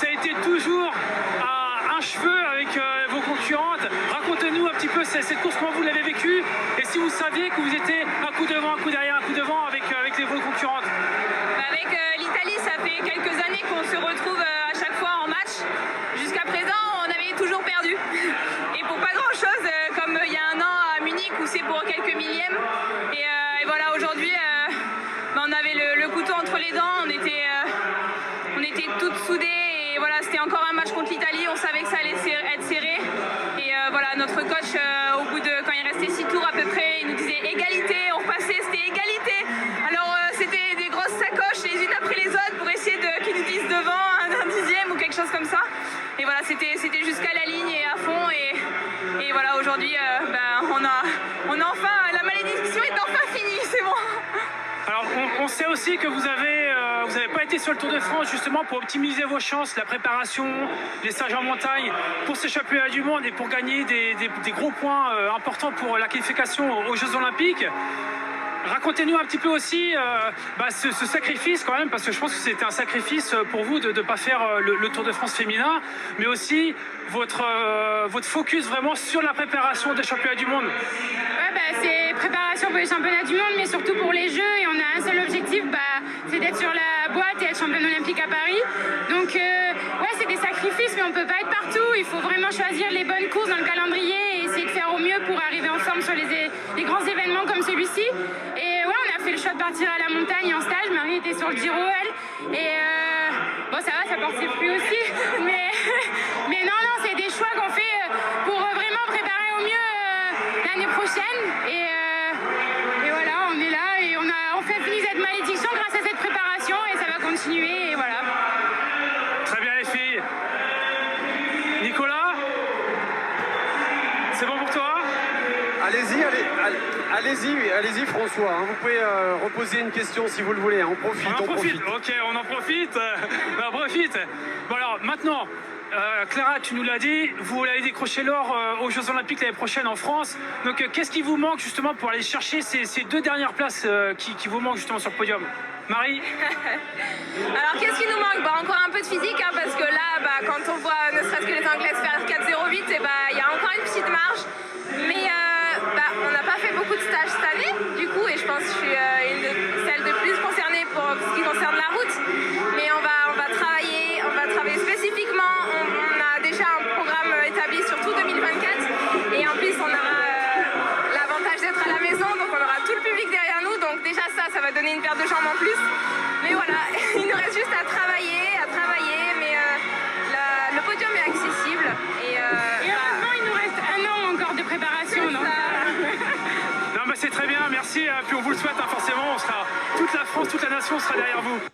ça a été toujours à un cheveu avec vos concurrentes. Racontez-nous un petit peu cette course, comment vous l'avez vécue et si vous saviez que vous étiez un coup devant, un coup derrière, un coup devant avec vos concurrentes. Avec l'Italie, ça fait quelques années qu'on se retrouve à chaque fois en match. Jusqu'à présent, on avait toujours perdu. Et pour pas grand-chose, comme il y a un an à Munich où c'est pour quelques millièmes. Et voilà, aujourd'hui, on avait le couteau entre les dents, on était toutes soudées. Et voilà, c'était encore un match contre l'Italie, on savait que ça allait être serré. Et voilà, notre coach, au bout de, quand il restait 6 tours à peu près, il nous disait égalité, on repassait, c'était égalité. Alors c'était des grosses sacoches les unes après les autres pour essayer qu'ils nous disent devant un dixième ou quelque chose comme ça. Et voilà, c'était jusqu'à la ligne et à fond. Et voilà, aujourd'hui, on a enfin, la malédiction est enfin finie, c'est bon. Alors on sait aussi que vous n'avez pas été sur le Tour de France justement pour optimiser vos chances, la préparation, les stages en montagne pour ces championnats du monde et pour gagner des gros points importants pour la qualification aux Jeux Olympiques. Racontez-nous un petit peu aussi ce sacrifice quand même, parce que je pense que c'était un sacrifice pour vous de ne pas faire le Tour de France féminin, mais aussi votre focus vraiment sur la préparation des championnats du monde. Ouais, c'est préparation pour les championnats du monde, mais surtout pour les Jeux, et on a un seul objectif, c'est d'être sur la boîte et être championne olympique à Paris. Donc ouais, c'est des sacrifices, mais on ne peut pas être partout. Il faut vraiment choisir les bonnes courses dans le calendrier et essayer de faire au mieux pour arriver en forme sur les grands événements comme celui-ci. Et ouais, on a fait le choix de partir à la montagne en stage. Marie était sur le Giro, elle. Et bon, ça va, ça porte ses fruits aussi. Mais non, c'est des choix qu'on fait pour vraiment préparer au mieux l'année prochaine. Et voilà, on est là et on fait finir cette malédiction grâce à cette préparation et ça va continuer. Et voilà. Très bien les filles. Nicolas, c'est bon pour toi? Allez-y François, hein, vous pouvez reposer une question si vous le voulez, hein. On profite. Ok, on en profite. On profite. Bon alors maintenant, Clara, tu nous l'as dit, vous allez décrocher l'or aux Jeux Olympiques l'année prochaine en France. Donc qu'est-ce qui vous manque justement pour aller chercher ces 2 dernières places qui vous manquent justement sur le podium? Marie? Alors qu'est-ce qui nous manque? Encore un peu de physique, hein, parce que là, quand on voit ne serait-ce que les Anglaises faire 4,08, il y a encore une petite marge. Mais on n'a pas fait beaucoup de stages cette année, du coup, et je pense que je suis celle de plus concernée pour ce qui concerne la route. Mais on va travailler spécifiquement. On a déjà un programme établi sur tout 2024, et en plus on aura l'avantage d'être à la maison, donc on aura tout le public derrière nous. Donc déjà ça va donner une paire de jambes en plus. Mais voilà, il nous reste juste à travailler, mais le podium est accessible. Et heureusement, il nous reste un an encore de préparation, non? Non, c'est très bien, merci. Puis on vous le souhaite, hein, forcément. Toute la France, toute la nation sera derrière vous.